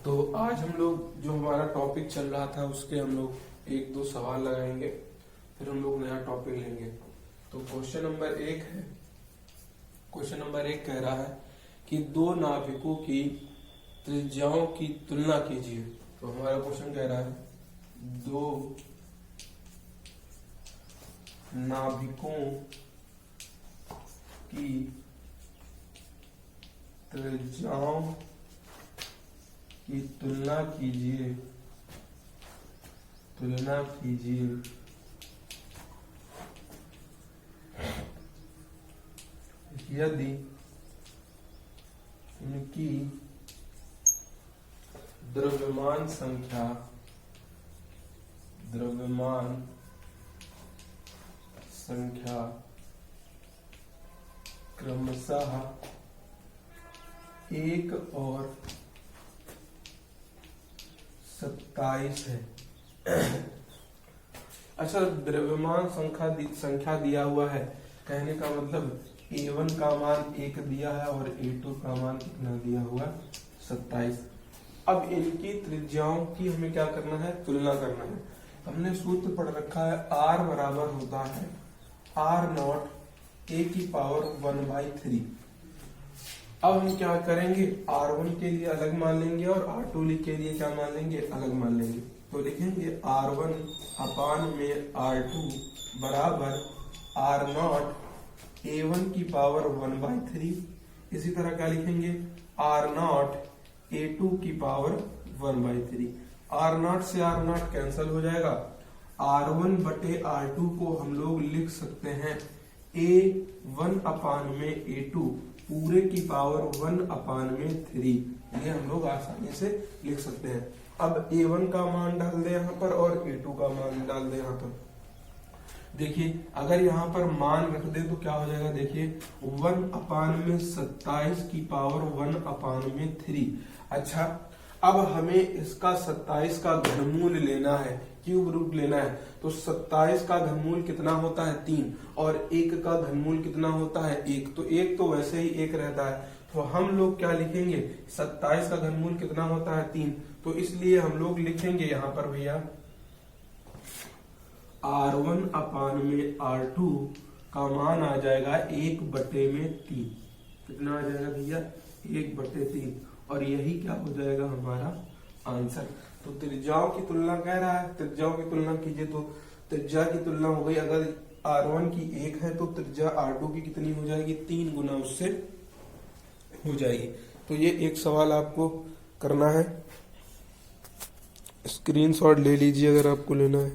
तो आज हम लोग जो हमारा टॉपिक चल रहा था उसके हम लोग एक दो सवाल लगाएंगे, फिर हम लोग नया टॉपिक लेंगे। तो क्वेश्चन नंबर एक कह रहा है कि दो नाभिकों की त्रिज्याओं की तुलना कीजिए। तो हमारा क्वेश्चन कह रहा है दो नाभिकों की त्रिज्याओं की तुलना कीजिए यदि इनकी द्रव्यमान संख्या क्रमशः 1 और 27 है। अच्छा, द्रव्यमान संख्या दिया हुआ है, कहने का मतलब A1 का मान 1 दिया है और A2 का मान कितना दिया हुआ, 27। अब इनकी त्रिज्याओं की हमें क्या करना है, तुलना करना है। हमने सूत्र पढ़ रखा है R बराबर होता है R0 A की पावर 1/3। अब हम क्या करेंगे, R1 के लिए अलग मान लेंगे और R2 के लिए क्या मान लेंगे, अलग मान लेंगे। तो लिखेंगे R1 अपान में R2 बराबर R0 A1 की पावर 1/3। इसी तरह क्या लिखेंगे, R0 A2 की पावर 1/3। R0 से R0 कैंसिल हो जाएगा। R1 बटे R2 को हम लोग लिख सकते हैं A1 अपान में A2 पूरे की पावर 1/3। ये हम लोग आसानी से लिख सकते हैं। अब A1 का मान डाल दे यहाँ पर और A2 का मान डाल दे यहाँ पर। देखिए अगर यहाँ पर मान रख दे तो क्या हो जाएगा, देखिए 1/27 की पावर 1/3। अच्छा, अब हमें इसका 27 का घनमूल लेना है, क्यूब रूट लेना है। तो 27 का घनमूल कितना होता है, 3, और 1 का घनमूल कितना होता है, 1। तो 1 तो वैसे ही 1 रहता है। तो हम लोग क्या लिखेंगे, 27 का घनमूल कितना होता है, 3। तो इसलिए हम लोग लिखेंगे यहाँ पर भैया R1 अपान में R2 का मान आ जाएगा 1/3। कितना आ जाएगा भैया, 1/3। और यही क्या हो जाएगा हमारा आंसर। तो त्रिज्याओं की तुलना कह रहा है, त्रिज्याओं की तुलना कीजिए। तो त्रिज्या की तुलना हो गई, अगर R1 की 1 है तो त्रिज्या R2 की कितनी हो जाएगी, 3 गुना उससे हो जाएगी। तो ये एक सवाल आपको करना है, स्क्रीनशॉट ले लीजिए अगर आपको लेना है।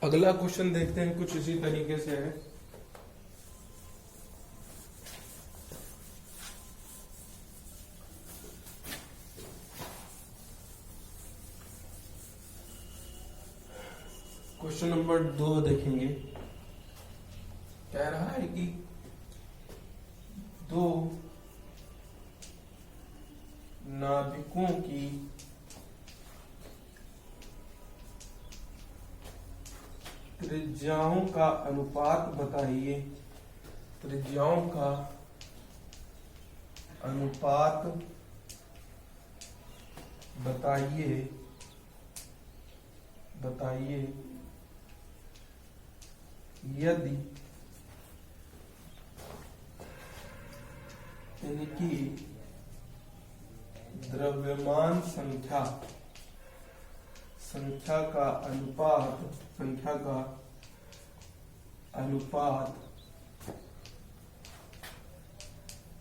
अगला क्वेश्चन देखते हैं, कुछ इसी तरीके से है। क्वेश्चन नंबर 2 देखेंगे। कह रहा है कि दो नाभिकों की त्रिज्याओं का अनुपात बताइए। त्रिज्याओं का अनुपात बताइए यदि इनकी द्रव्यमान संख्या का अनुपात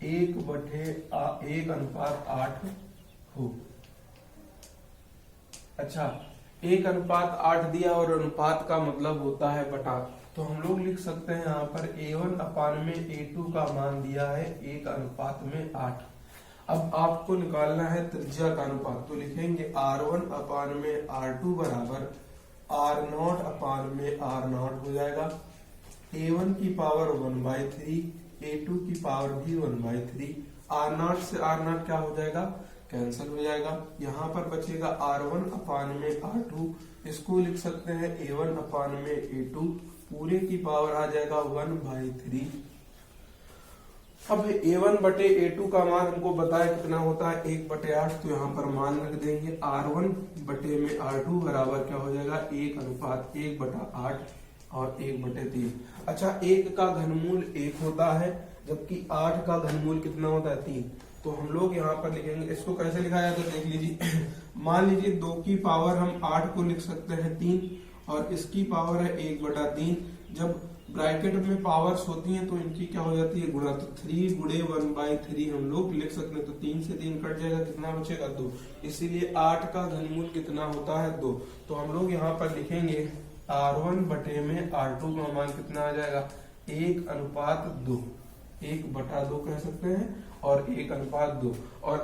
1/8 हो। अच्छा, 1/8 दिया और अनुपात का मतलब होता है बटा। तो हम लोग लिख सकते हैं यहाँ पर A1 अपान में A2 का मान दिया है 1/8। अब आपको निकालना है त्रिज्या का अनुपात। तो लिखेंगे R1 अपान में R2 बराबर R0 अपान में R0 हो जाएगा। A1 की पावर 1/3, A2 की पावर भी 1/3। R0 से R0 क्या हो जाएगा, कैंसिल हो जाएगा। यहाँ पर बचेगा R1 अपान में R2, इसको लिख सकते हैं A1 अपान में A2 पूरे की पावर आ जाएगा 1/3। अब A1 बटे A2 का मान हमको बताया कितना होता है 1/8, तो यहाँ पर मान रख देंगे R1 बटे में R2 बराबर क्या हो जाएगा 1:1/8 और 1/3। अच्छा, 1 का घनमूल 1 होता है, जबकि 8 का घनमूल कितना होता है 3। तो हम लोग यहाँ पर लिखेंगे, इसको कैसे लिखा जाता है देख लीजिए। मान लीजिए 2 की पावर हम 8 को लिख सकते हैं 3, और इसकी पावर है 1/3। जब ब्रैकेट में पावर्स होती हैं तो इनकी क्या हो जाती है गुणा, तो 3 गुणे 1/3 हम लोग लिख सकते हैं। तो 3 से 3 कट जाएगा, कितना बचेगा 2। इसीलिए 8 का घनमूल कितना होता है 2। तो हम लोग यहाँ पर लिखेंगे R1 बटे में R2 का मान कितना आ जाएगा 1:2, 1/2 कह सकते हैं, और 1:2। और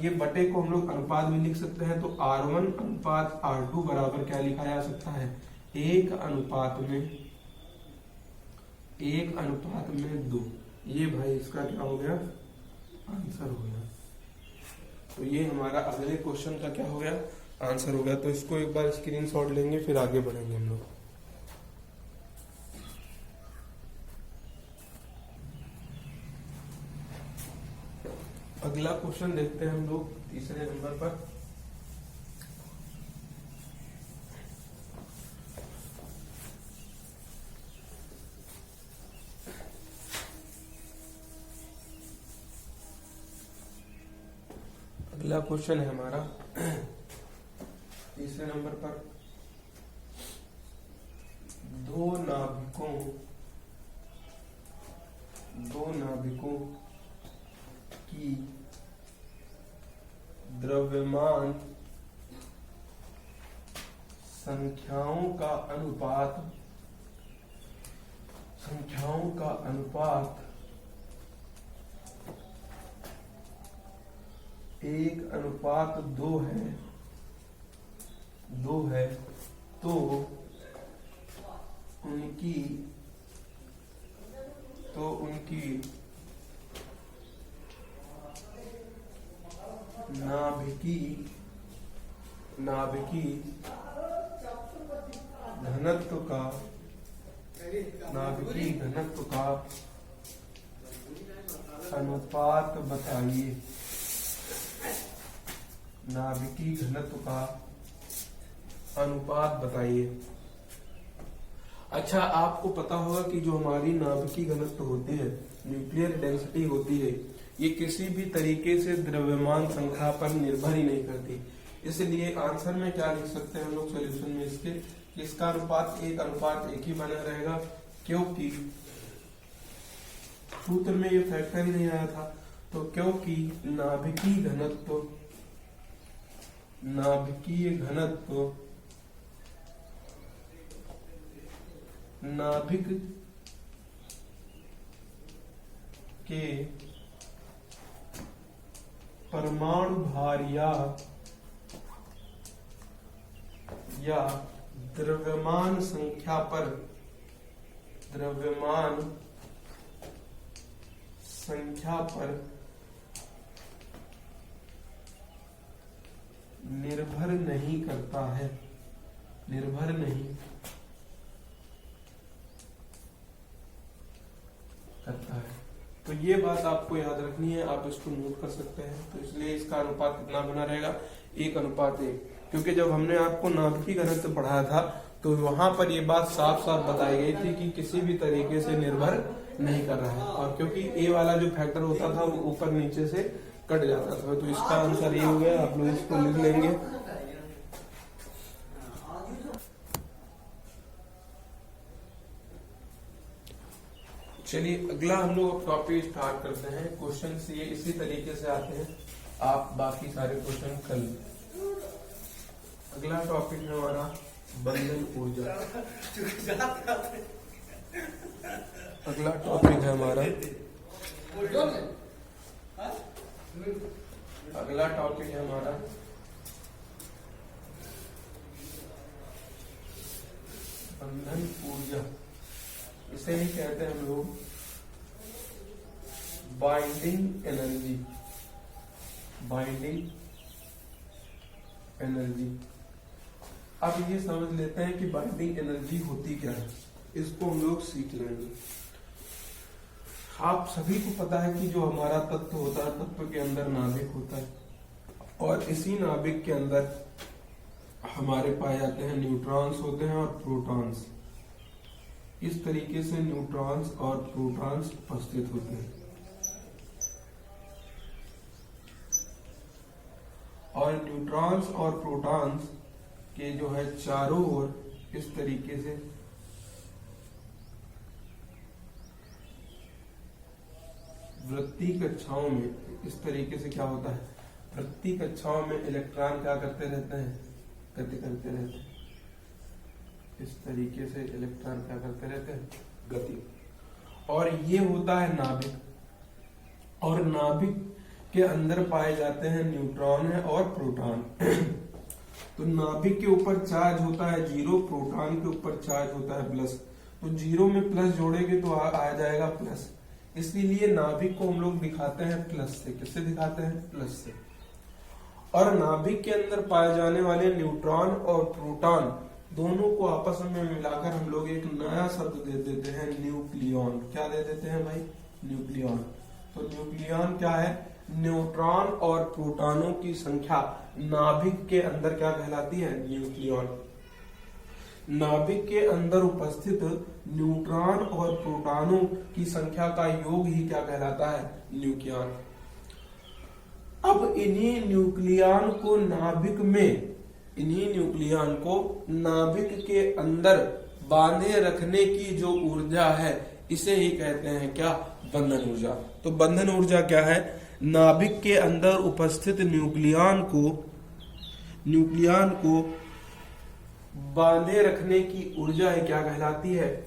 ये बटे को हम लोग अनुपात भी लिख सकते हैं। तो R1 अनुपात R2 बराबर क्या लिखा जा सकता है 1:2। ये भाई इसका क्या हो गया आंसर हो गया। तो ये हमारा अगले क्वेश्चन का क्या हो गया आंसर हो गया। तो इसको एक बार स्क्रीनशॉट लेंगे, फिर आगे बढ़ेंगे हम लोग। अगला क्वेश्चन देखते हैं हम लोग तीसरे नंबर पर। अगला क्वेश्चन है हमारा तीसरे नंबर पर, दो नाभिकों की द्रव्यमान संख्याओं का अनुपात 1:2 है, तो उनकी नाभिकी घनत्व का अनुपात बताइए। नाभिकी घनत्व का अनुपात बताइए। अच्छा, आपको पता होगा कि जो हमारी नाभिकी घनत्व होती है, न्यूक्लियर डेंसिटी होती है, ये किसी भी तरीके से द्रव्यमान संख्या पर निर्भर ही नहीं करती। इसलिए आंसर में क्या लिख सकते हैं हम लोग सॉल्यूशन में इसके, इसका अनुपात 1:1 ही बना रहेगा, क्योंकि सूत्र में ये फैक्टर ही नहीं आया था। तो क्योंकि नाभिकीय घनत्व नाभिक के परमाणु भार या द्रव्यमान संख्या पर निर्भर नहीं करता है। तो ये बात आपको याद रखनी है, आप इसको नोट कर सकते हैं। तो इसलिए इसका अनुपात कितना बना रहेगा 1:1, क्योंकि जब हमने आपको नाभिकीय घनत्व पढ़ाया था तो वहां पर ये बात साफ साफ बताई गई थी कि किसी भी तरीके से निर्भर नहीं कर रहा है, और क्योंकि ए वाला जो फैक्टर होता था वो ऊपर नीचे से कट जाता था। तो इसका आंसर ये हो गया, आप लोग इसको लिख लेंगे। चलिए अगला हम लोग टॉपिक स्टार्ट करते हैं। क्वेश्चन ये इसी तरीके से आते हैं, आप बाकी सारे क्वेश्चन कर लें। अगला टॉपिक है हमारा बंधन ऊर्जा। अगला टॉपिक है हमारा बंधन ऊर्जा। इसे ही कहते हैं हम लोग बाइंडिंग एनर्जी। अब ये समझ लेते हैं कि बाइंडिंग एनर्जी होती क्या है, इसको हम लोग सीख लेंगे। आप सभी को पता है कि जो हमारा तत्व होता है, तत्व के अंदर नाभिक होता है और इसी नाभिक के अंदर हमारे पाए जाते हैं न्यूट्रॉन्स होते हैं और प्रोटॉन्स। इस तरीके से न्यूट्रॉन्स और प्रोटॉन्स उपस्थित होते हैं और न्यूट्रॉन्स और प्रोटॉन्स के जो है चारों ओर इस तरीके से वृत्तीय कक्षाओं में इस तरीके से क्या होता है, वृत्तीय कक्षाओं में इलेक्ट्रॉन क्या करते रहते हैं, गति करते रहते हैं। इस तरीके से इलेक्ट्रॉन क्या करते रहते हैं, गति। और ये होता है नाभिक और नाभिक के अंदर पाए जाते हैं न्यूट्रॉन है और प्रोटॉन। तो नाभिक के ऊपर चार्ज होता है 0, प्रोटॉन के ऊपर चार्ज होता है प्लस। तो 0 में प्लस जोड़ेंगे तो आ जाएगा प्लस, इसीलिए नाभिक को हम लोग दिखाते हैं प्लस से। किससे दिखाते हैं, प्लस से। और नाभिक के अंदर पाए जाने वाले न्यूट्रॉन और प्रोटॉन दोनों को आपस में मिलाकर हम लोग एक नया शब्द दे देते हैं, न्यूक्लियॉन। क्या दे देते हैं भाई, न्यूक्लियॉन। तो न्यूक्लियॉन क्या है, न्यूट्रॉन और प्रोटॉनों की संख्या नाभिक के अंदर क्या कहलाती है, न्यूक्लियॉन। नाभिक के अंदर उपस्थित न्यूट्रॉन और प्रोटॉनों की संख्या का योग ही क्या कहलाता है, न्यूक्लियॉन। अब इन्हीं न्यूक्लियॉन को नाभिक के अंदर बांधे रखने की जो ऊर्जा है इसे ही कहते हैं क्या, बंधन ऊर्जा। तो बंधन ऊर्जा क्या है, नाभिक के अंदर उपस्थित न्यूक्लियॉन को बांधे रखने की ऊर्जा है क्या कहलाती है,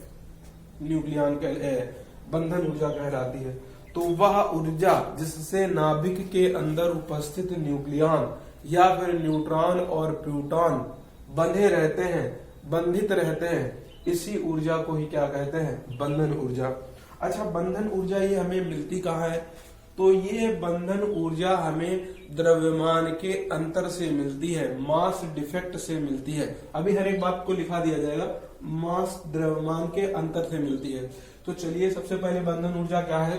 बंधन ऊर्जा कहलाती है। तो वह ऊर्जा जिससे नाभिक के अंदर उपस्थित न्यूक्लियॉन या फिर न्यूट्रॉन और प्रोटॉन बंधित रहते हैं, इसी ऊर्जा को ही क्या कहते हैं, बंधन ऊर्जा। अच्छा, बंधन ऊर्जा ये हमें मिलती कहाँ है, तो ये बंधन ऊर्जा हमें द्रव्यमान के अंतर से मिलती है, मास डिफेक्ट से मिलती है। अभी हर एक बात को लिखा दिया जाएगा, मास द्रव्यमान के अंतर से मिलती है। तो चलिए सबसे पहले बंधन ऊर्जा क्या है,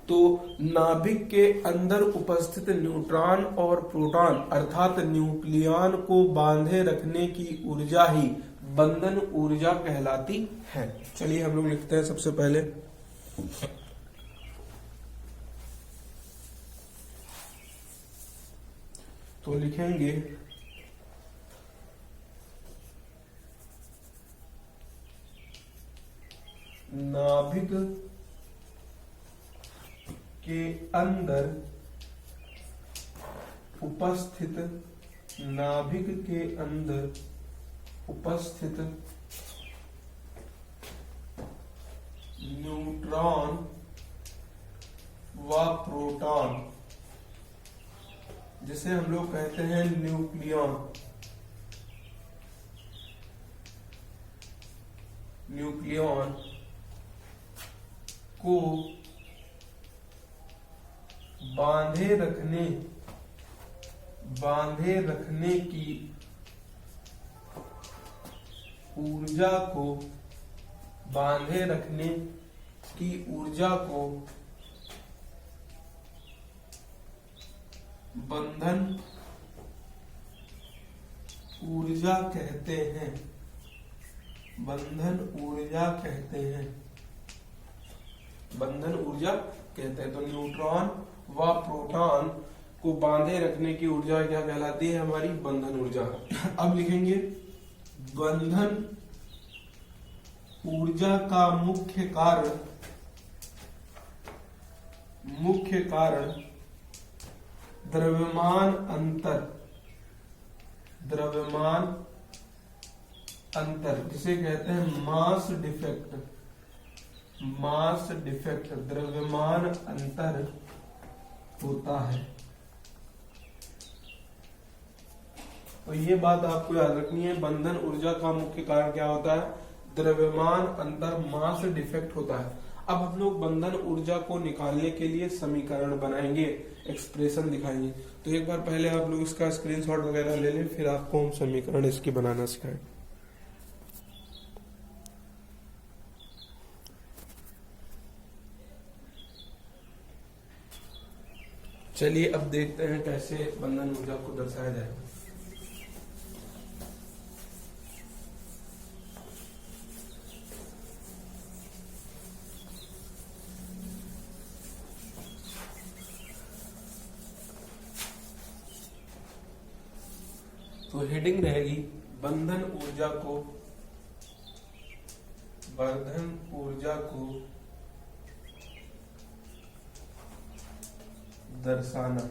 तो नाभिक के अंदर उपस्थित न्यूट्रॉन और प्रोटॉन अर्थात न्यूक्लियॉन को बांधे रखने की ऊर्जा ही बंधन ऊर्जा कहलाती है। चलिए हम लोग लिखते हैं सबसे पहले, तो लिखेंगे नाभिक के अंदर उपस्थित न्यूट्रॉन व प्रोटॉन जिसे हम लोग कहते हैं न्यूक्लियॉन को बांधे रखने की ऊर्जा को बंधन ऊर्जा कहते हैं। तो न्यूट्रॉन व प्रोटॉन को बांधे रखने की ऊर्जा क्या कहलाती है, हमारी बंधन ऊर्जा। अब लिखेंगे बंधन ऊर्जा का मुख्य कारण द्रव्यमान अंतर जिसे कहते हैं मास डिफेक्ट द्रव्यमान अंतर होता है। तो ये बात आपको याद रखनी है, बंधन ऊर्जा का मुख्य कारण क्या होता है, द्रव्यमान अंतर, मास डिफेक्ट होता है। अब हम लोग बंधन ऊर्जा को निकालने के लिए समीकरण बनाएंगे, एक्सप्रेशन दिखाएंगे। तो एक बार पहले आप लोग इसका स्क्रीनशॉट वगैरह ले लें, फिर आपको हम समीकरण इसकी बनाना सिखाएं। चलिए अब देखते हैं कैसे बंधन ऊर्जा को दर्शाया जाएगा। तो हेडिंग रहेगी बंधन ऊर्जा को दर्शाना।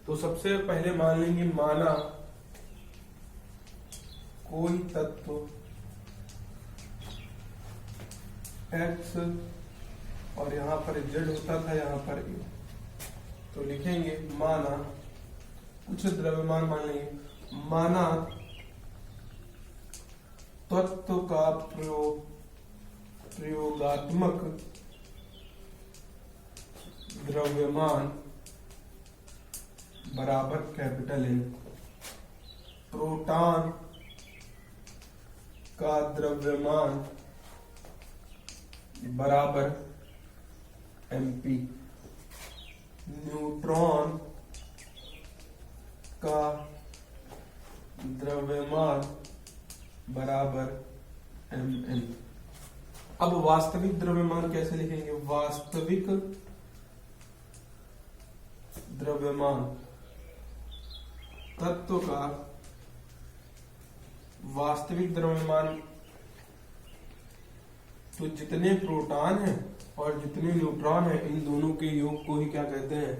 तो सबसे पहले मान लेंगे माना कोई तत्व x और यहां पर z होता था, यहां पर a। तो लिखेंगे माना कुछ द्रव्यमान मान लेंगे, माना तत्व का प्रयोगात्मक द्रव्यमान बराबर कैपिटल N, प्रोटॉन का द्रव्यमान बराबर mp, न्यूट्रॉन का द्रव्यमान बराबर mn। अब वास्तविक द्रव्यमान कैसे लिखेंगे? वास्तविक द्रव्यमान तत्व का वास्तविक द्रव्यमान, तो जितने प्रोटॉन हैं और जितने न्यूट्रॉन हैं इन दोनों के योग को ही क्या कहते हैं?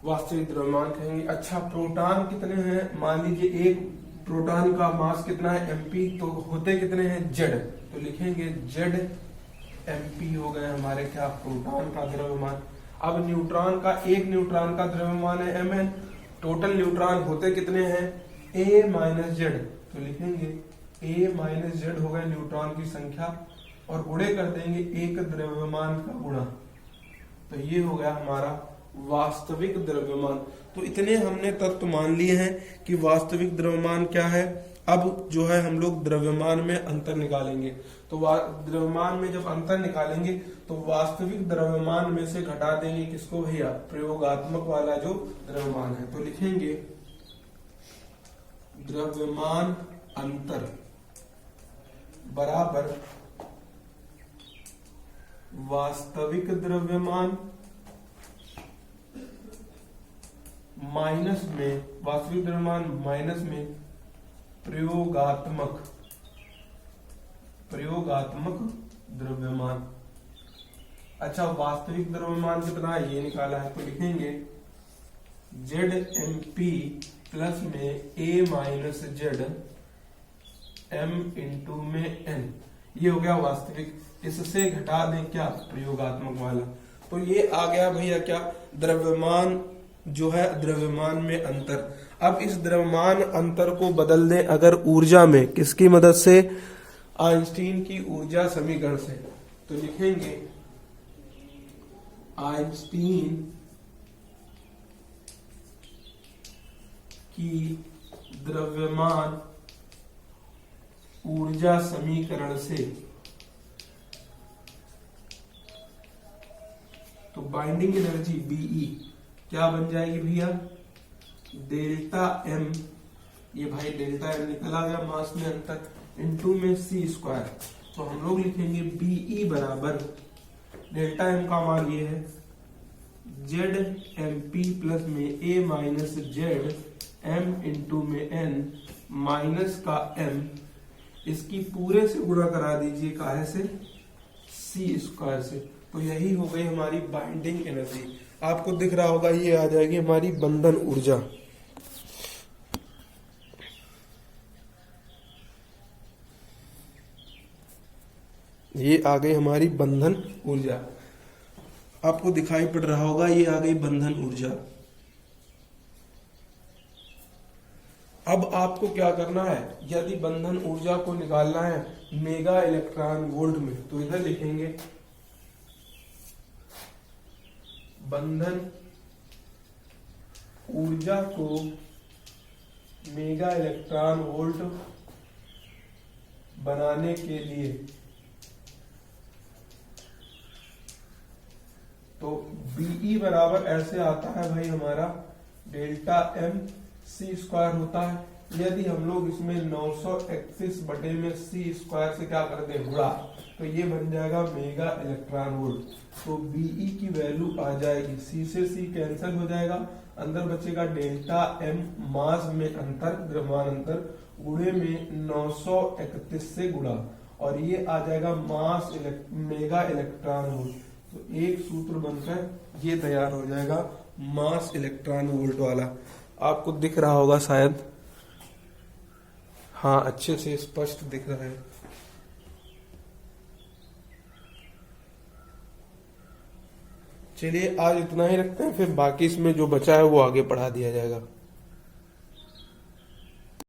वास्तविक द्रव्यमान कहेंगे। अच्छा, प्रोटॉन कितने हैं? मान लीजिए एक प्रोटॉन का मास कितना है? mp। तो होते कितने हैं? z। तो लिखेंगे z mp हो गए हमारे क्या? प्रोटॉन का द्रव्यमान। अब न्यूट्रॉन का, एक न्यूट्रॉन का द्रव्यमान है mn। टोटल न्यूट्रॉन होते कितने हैं? a minus z। तो लिखेंगे a माइनस z हो गए न्यूट्रॉन की संख्या और गुणे कर देंगे एक द्रव्यमान का गुणा। तो ये हो गया हमारा वास्तविक द्रव्यमान। तो इतने हमने तत्व मान लिए हैं कि वास्तविक द्रव्यमान क्या है। अब जो है हम लोग द्रव्यमान में अंतर निकालेंगे। तो द्रव्यमान में जब अंतर निकालेंगे तो वास्तविक द्रव्यमान में से घटा देंगे किसको भैया? प्रयोगात्मक वाला जो द्रव्यमान है। तो लिखेंगे द्रव्यमान अंतर बराबर वास्तविक द्रव्यमान माइनस में, वास्तविक द्रव्यमान माइनस में प्रयोगात्मक द्रव्यमान। अच्छा, वास्तविक द्रव्यमान कितना है ये निकाला है। तो लिखेंगे ZMP प्लस में A minus Z M into में N। ये हो गया वास्तविक। इससे घटा दें क्या? प्रयोगात्मक वाला। तो ये आ गया भैया क्या? द्रव्यमान जो है, द्रव्यमान में अंतर। अब इस द्रव्यमान अंतर को बदल दें अगर ऊर्जा में, किसकी मदद से? आइंस्टीन की ऊर्जा समीकरण से। तो लिखेंगे आइंस्टीन की द्रव्यमान ऊर्जा समीकरण से। तो बाइंडिंग एनर्जी BE क्या बन जाएगी भैया? डेल्टा M, ये भाई डेल्टा M निकला गया मास में अंतर, इंटू में C स्क्वायर। तो हम लोग लिखेंगे BE बराबर डेल्टा M का मान ये है ZMP प्लस में A minus Z M into में N माइनस का M, इसकी पूरे से गुणा करा दीजिए काहे से? C स्क्वायर से। तो यही हो गई हमारी बाइंडिंग एनर्जी। आपको दिख रहा होगा ये आ जाएगी हमारी बंधन ऊर्जा। ये आ गई हमारी बंधन ऊर्जा। आपको दिखाई पड़ रहा होगा ये आ गई बंधन ऊर्जा। अब आपको क्या करना है? यदि बंधन ऊर्जा को निकालना है मेगा इलेक्ट्रॉन वोल्ट में, तो इधर लिखेंगे बंधन ऊर्जा को मेगा इलेक्ट्रॉन वोल्ट बनाने के लिए तो बीई बराबर ऐसे आता है भाई हमारा डेल्टा एम सी स्क्वायर होता है। यदि हम लोग इसमें 931 बटे में सी स्क्वायर से क्या करते हैं गुणा, तो ये बन जाएगा मेगा इलेक्ट्रॉन वोल्ट। तो बीई की वैल्यू आ जाएगी, सी से सी कैंसिल हो जाएगा, अंदर बचेगा डेल्टा एम मास में अंतर, द्रव्यमान अंतर, गुणे में 931 से गुणा, और ये आ जाएगा मास मेगा इलेक्ट्रॉन वोल्ट। तो एक सूत्र बनकर ये तैयार हो जाएगा मास इलेक्ट्रॉन वोल्ट वाला। आपको दिख रहा होगा शायद, हाँ अच्छे से स्पष्ट दिख रहा है। चलिए आज इतना ही रखते हैं, फिर बाकी इसमें जो बचा है वो आगे पढ़ा दिया जाएगा।